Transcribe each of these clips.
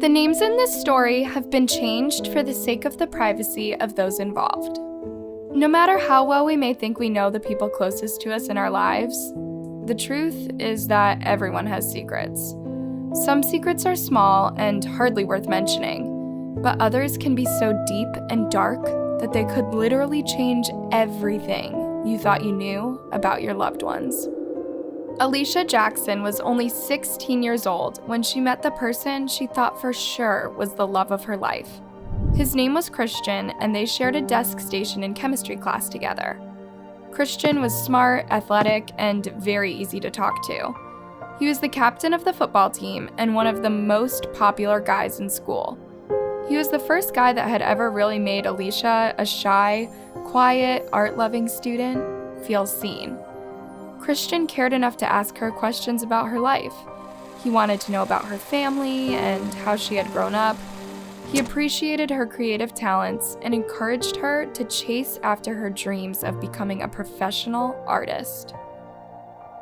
The names in this story have been changed for the sake of the privacy of those involved. No matter how well we may think we know the people closest to us in our lives, the truth is that everyone has secrets. Some secrets are small and hardly worth mentioning, but others can be so deep and dark that they could literally change everything you thought you knew about your loved ones. Alicia Jackson was only 16 years old when she met the person she thought for sure was the love of her life. His name was Christian, and they shared a desk station in chemistry class together. Christian was smart, athletic, and very easy to talk to. He was the captain of the football team and one of the most popular guys in school. He was the first guy that had ever really made Alicia, a shy, quiet, art-loving student, feel seen. Christian cared enough to ask her questions about her life. He wanted to know about her family and how she had grown up. He appreciated her creative talents and encouraged her to chase after her dreams of becoming a professional artist.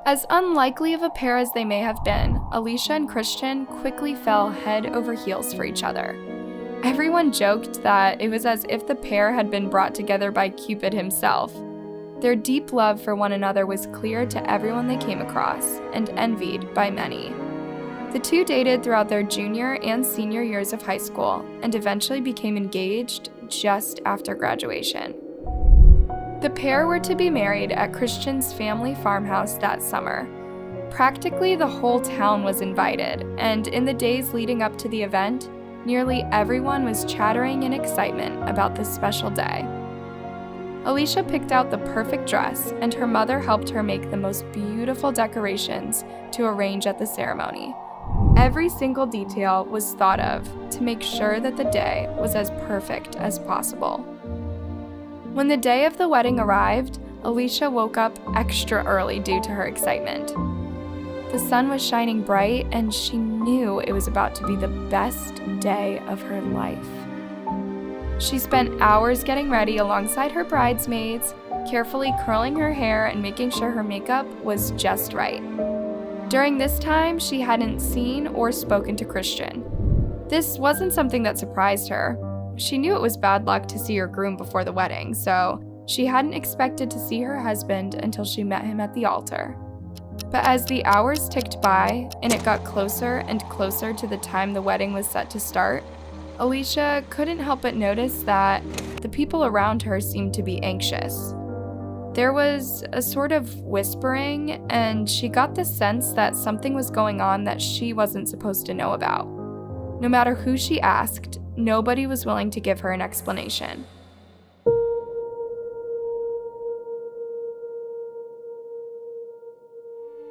As unlikely of a pair as they may have been, Alicia and Christian quickly fell head over heels for each other. Everyone joked that it was as if the pair had been brought together by Cupid himself. Their deep love for one another was clear to everyone they came across, and envied by many. The two dated throughout their junior and senior years of high school, and eventually became engaged just after graduation. The pair were to be married at Christian's family farmhouse that summer. Practically the whole town was invited, and in the days leading up to the event, nearly everyone was chattering in excitement about this special day. Alicia picked out the perfect dress, and her mother helped her make the most beautiful decorations to arrange at the ceremony. Every single detail was thought of to make sure that the day was as perfect as possible. When the day of the wedding arrived, Alicia woke up extra early due to her excitement. The sun was shining bright, and she knew it was about to be the best day of her life. She spent hours getting ready alongside her bridesmaids, carefully curling her hair and making sure her makeup was just right. During this time, she hadn't seen or spoken to Christian. This wasn't something that surprised her. She knew it was bad luck to see her groom before the wedding, so she hadn't expected to see her husband until she met him at the altar. But as the hours ticked by, and it got closer and closer to the time the wedding was set to start, Alicia couldn't help but notice that the people around her seemed to be anxious. There was a sort of whispering, and she got the sense that something was going on that she wasn't supposed to know about. No matter who she asked, nobody was willing to give her an explanation.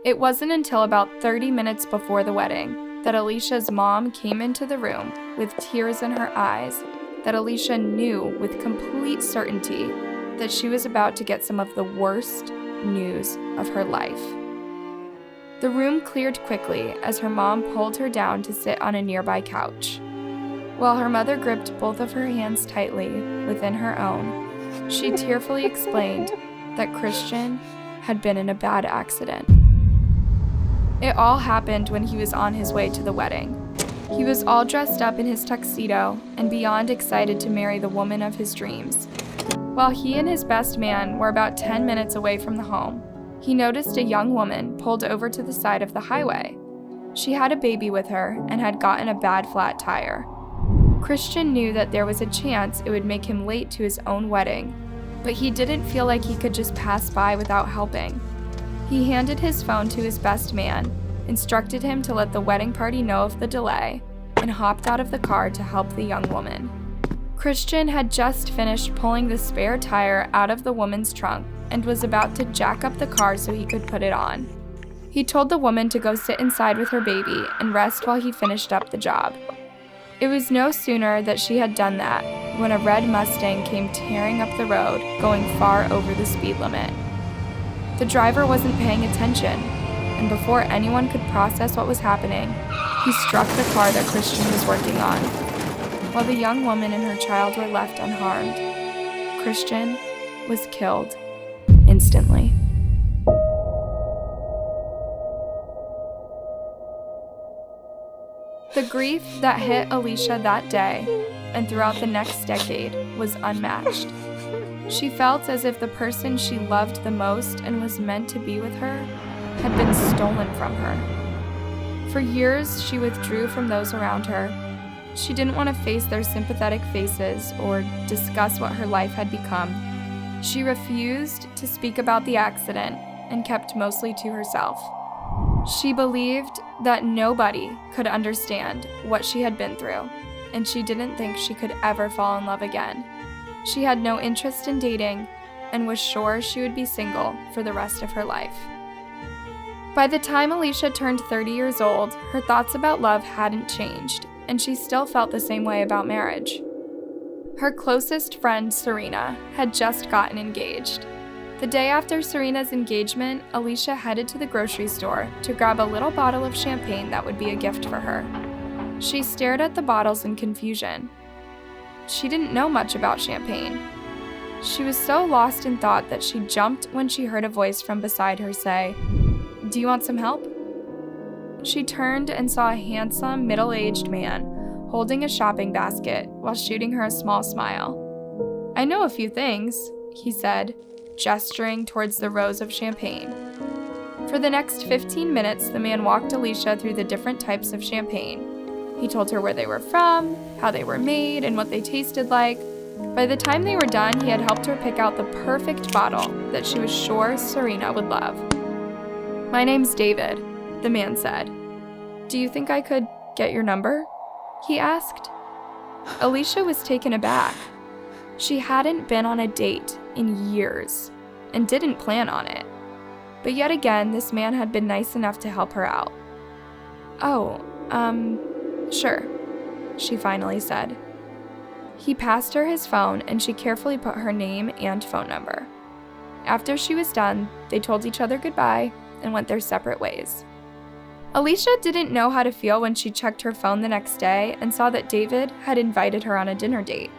It wasn't until about 30 minutes before the wedding that Alicia's mom came into the room with tears in her eyes, that Alicia knew with complete certainty that she was about to get some of the worst news of her life. The room cleared quickly as her mom pulled her down to sit on a nearby couch. While her mother gripped both of her hands tightly within her own, she tearfully explained that Christian had been in a bad accident. It all happened when he was on his way to the wedding. He was all dressed up in his tuxedo and beyond excited to marry the woman of his dreams. While he and his best man were about 10 minutes away from the home, he noticed a young woman pulled over to the side of the highway. She had a baby with her and had gotten a bad flat tire. Christian knew that there was a chance it would make him late to his own wedding, but he didn't feel like he could just pass by without helping. He handed his phone to his best man, instructed him to let the wedding party know of the delay, and hopped out of the car to help the young woman. Christian had just finished pulling the spare tire out of the woman's trunk and was about to jack up the car so he could put it on. He told the woman to go sit inside with her baby and rest while he finished up the job. It was no sooner that she had done that when a red Mustang came tearing up the road, going far over the speed limit. The driver wasn't paying attention, and before anyone could process what was happening, he struck the car that Christian was working on. While the young woman and her child were left unharmed, Christian was killed instantly. The grief that hit Alicia that day and throughout the next decade was unmatched. She felt as if the person she loved the most and was meant to be with her had been stolen from her. For years, she withdrew from those around her. She didn't want to face their sympathetic faces or discuss what her life had become. She refused to speak about the accident and kept mostly to herself. She believed that nobody could understand what she had been through, and she didn't think she could ever fall in love again. She had no interest in dating and was sure she would be single for the rest of her life. By the time Alicia turned 30 years old, her thoughts about love hadn't changed, and she still felt the same way about marriage. Her closest friend, Serena, had just gotten engaged. The day after Serena's engagement, Alicia headed to the grocery store to grab a little bottle of champagne that would be a gift for her. She stared at the bottles in confusion. She didn't know much about champagne. She was so lost in thought that she jumped when she heard a voice from beside her say, "Do you want some help?" She turned and saw a handsome, middle-aged man holding a shopping basket while shooting her a small smile. "I know a few things," he said, gesturing towards the rows of champagne. For the next 15 minutes, the man walked Alicia through the different types of champagne. He told her where they were from, how they were made, and what they tasted like. By the time they were done, he had helped her pick out the perfect bottle that she was sure Serena would love. "My name's David," the man said. "Do you think I could get your number?" he asked. Alicia was taken aback. She hadn't been on a date in years and didn't plan on it. But yet again, this man had been nice enough to help her out. "Oh, sure," she finally said. He passed her his phone and she carefully put her name and phone number. After she was done, they told each other goodbye and went their separate ways. Alicia didn't know how to feel when she checked her phone the next day and saw that David had invited her on a dinner date.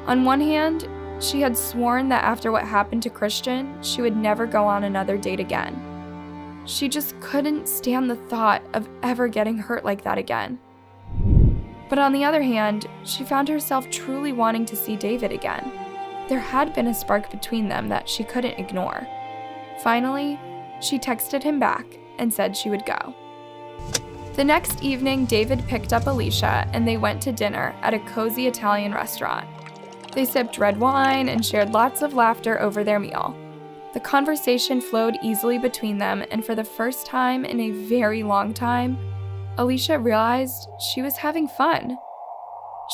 On one hand, she had sworn that after what happened to Christian, she would never go on another date again. She just couldn't stand the thought of ever getting hurt like that again. But on the other hand, she found herself truly wanting to see David again. There had been a spark between them that she couldn't ignore. Finally, she texted him back and said she would go. The next evening, David picked up Alicia and they went to dinner at a cozy Italian restaurant. They sipped red wine and shared lots of laughter over their meal. The conversation flowed easily between them, and for the first time in a very long time, Alicia realized she was having fun.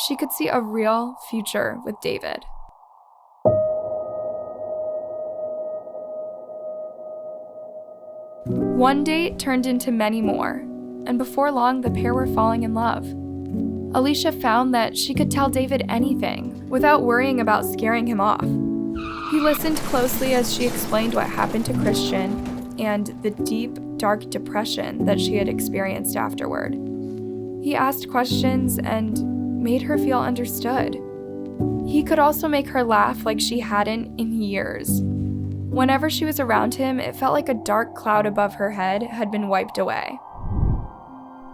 She could see a real future with David. One date turned into many more, and before long, the pair were falling in love. Alicia found that she could tell David anything without worrying about scaring him off. He listened closely as she explained what happened to Christian and the deep, dark depression that she had experienced afterward. He asked questions and made her feel understood. He could also make her laugh like she hadn't in years. Whenever she was around him, it felt like a dark cloud above her head had been wiped away.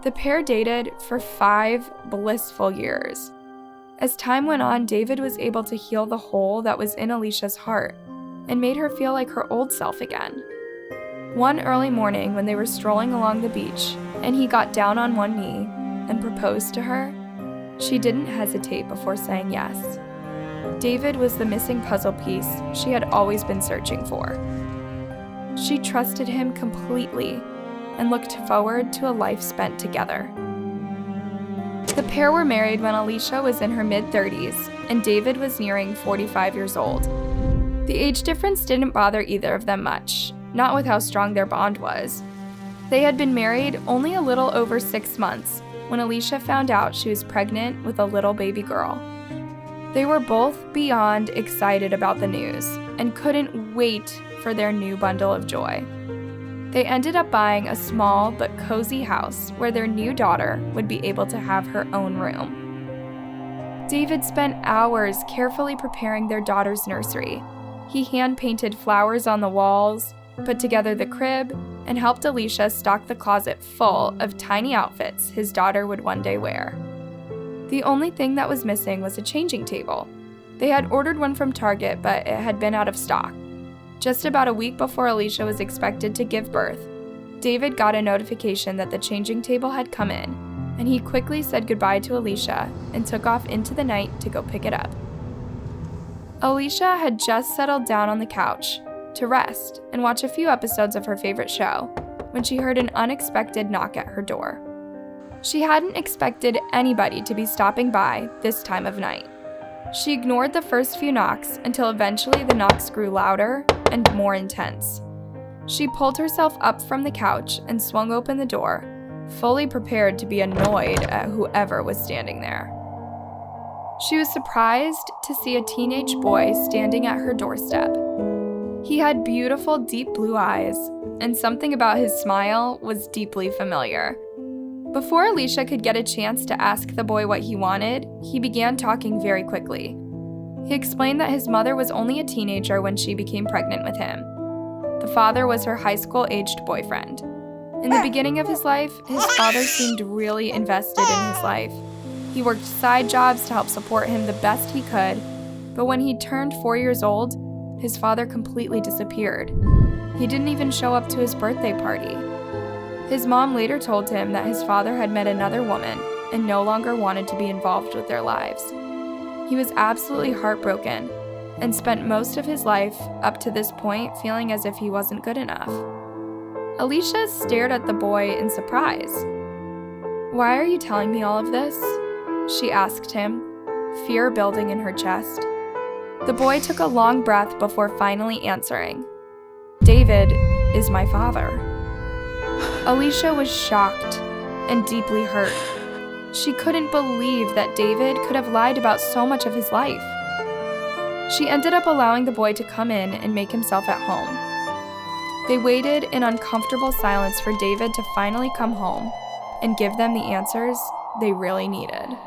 The pair dated for 5 blissful years. As time went on, David was able to heal the hole that was in Alicia's heart and made her feel like her old self again. One early morning when they were strolling along the beach and he got down on one knee and proposed to her, she didn't hesitate before saying yes. David was the missing puzzle piece she had always been searching for. She trusted him completely and looked forward to a life spent together. The pair were married when Alicia was in her mid-30s and David was nearing 45 years old. The age difference didn't bother either of them much, not with how strong their bond was. They had been married only a little over 6 months when Alicia found out she was pregnant with a little baby girl. They were both beyond excited about the news and couldn't wait for their new bundle of joy. They ended up buying a small but cozy house where their new daughter would be able to have her own room. David spent hours carefully preparing their daughter's nursery. He hand-painted flowers on the walls, put together the crib, and helped Alicia stock the closet full of tiny outfits his daughter would one day wear. The only thing that was missing was a changing table. They had ordered one from Target, but it had been out of stock. Just about a week before Alicia was expected to give birth, David got a notification that the changing table had come in, and he quickly said goodbye to Alicia and took off into the night to go pick it up. Alicia had just settled down on the couch to rest and watch a few episodes of her favorite show when she heard an unexpected knock at her door. She hadn't expected anybody to be stopping by this time of night. She ignored the first few knocks until eventually the knocks grew louder and more intense. She pulled herself up from the couch and swung open the door, fully prepared to be annoyed at whoever was standing there. She was surprised to see a teenage boy standing at her doorstep. He had beautiful, deep blue eyes, and something about his smile was deeply familiar. Before Alicia could get a chance to ask the boy what he wanted, he began talking very quickly. He explained that his mother was only a teenager when she became pregnant with him. The father was her high school-aged boyfriend. In the beginning of his life, his father seemed really invested in his life. He worked side jobs to help support him the best he could, but when he turned 4 years old, his father completely disappeared. He didn't even show up to his birthday party. His mom later told him that his father had met another woman and no longer wanted to be involved with their lives. He was absolutely heartbroken and spent most of his life up to this point feeling as if he wasn't good enough. Alicia stared at the boy in surprise. "Why are you telling me all of this?" she asked him, fear building in her chest. The boy took a long breath before finally answering. "David is my father." Alicia was shocked and deeply hurt. She couldn't believe that David could have lied about so much of his life. She ended up allowing the boy to come in and make himself at home. They waited in uncomfortable silence for David to finally come home and give them the answers they really needed.